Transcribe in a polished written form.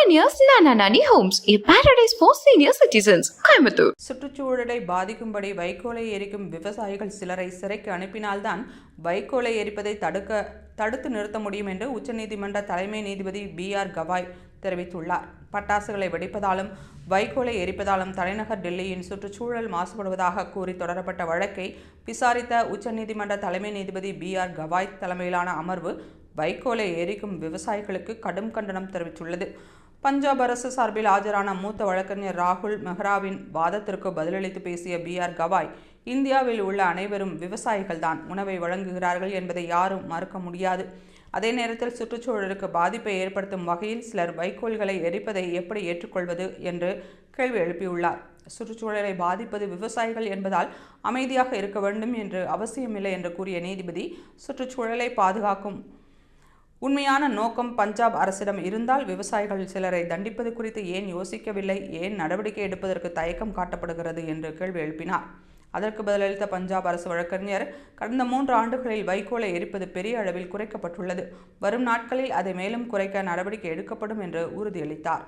Pioneers Nananani Homes, a paradise for senior citizens. Coimbatore. சுற்றுச்சூழலை பாதிக்கும்படி வைக்கோலை எரிக்கும் விவசாயிகள் சிலரை சிறைக்கு அனுப்பினால்தான் வைக்கோலை எரிப்பதை தடுத்து நிறுத்த முடியும் என்று உச்சநீதிமன்ற தலைமை நீதிபதி B.R. கவாய் தெரிவித்துள்ளார். பட்டாசுகளை வெடிப்பதாலும் வைக்கோலை எரிப்பதாலும் தலைநகர் டெல்லியின் சுற்றுச்சூழல் மாசுபடுவதாக கூறி தொடரப்பட்ட வழக்கை விசாரித்த உச்சநீதிமன்ற தலைமை நீதிபதி B.R. கவாய் தலைமையிலான அமர்வு வைக்கோலை எரிக்கும் விவசாயிகளுக்கு கடும் கண்டனம் தெரிவித்துள்ளது. பஞ்சாப் அரசு சார்பில் ஆஜரான மூத்த வழக்கறிஞர் ராகுல் மெஹ்ராவின் வாதத்திற்கு பதிலளித்து பேசிய B.R. கவாய், இந்தியாவில் உள்ள அனைவரும் விவசாயிகள்தான் உணவை வழங்குகிறார்கள் என்பதை யாரும் மறுக்க முடியாது. அதே நேரத்தில் சுற்றுச்சூழலுக்கு பாதிப்பை ஏற்படுத்தும் வகையில் சிலர் வைக்கோல்களை எரிப்பதை எப்படி ஏற்றுக்கொள்வது என்று கேள்வி எழுப்பியுள்ளார். சுற்றுச்சூழலை பாதிப்பது விவசாயிகள் என்பதால் அமைதியாக இருக்க வேண்டும் என்று அவசியமில்லை என்று கூறிய நீதிபதி, சுற்றுச்சூழலை பாதுகாக்கும் உண்மையான நோக்கம் பஞ்சாப் அரசிடம் இருந்தால் விவசாயிகள் சிலரை தண்டிப்பது குறித்து ஏன் யோசிக்கவில்லை, ஏன் நடவடிக்கை எடுப்பதற்கு தயக்கம் காட்டப்படுகிறது என்று கேள்வி எழுப்பினார். அதற்கு பதிலளித்த பஞ்சாப் அரசு வழக்கறிஞர், கடந்த 3 ஆண்டுகளில் வைக்கோலை எரிப்பது பெரிய அளவில் குறைக்கப்பட்டுள்ளது. வரும் நாட்களில் அதை மேலும் குறைக்க நடவடிக்கை எடுக்கப்படும் என்று உறுதியளித்தார்.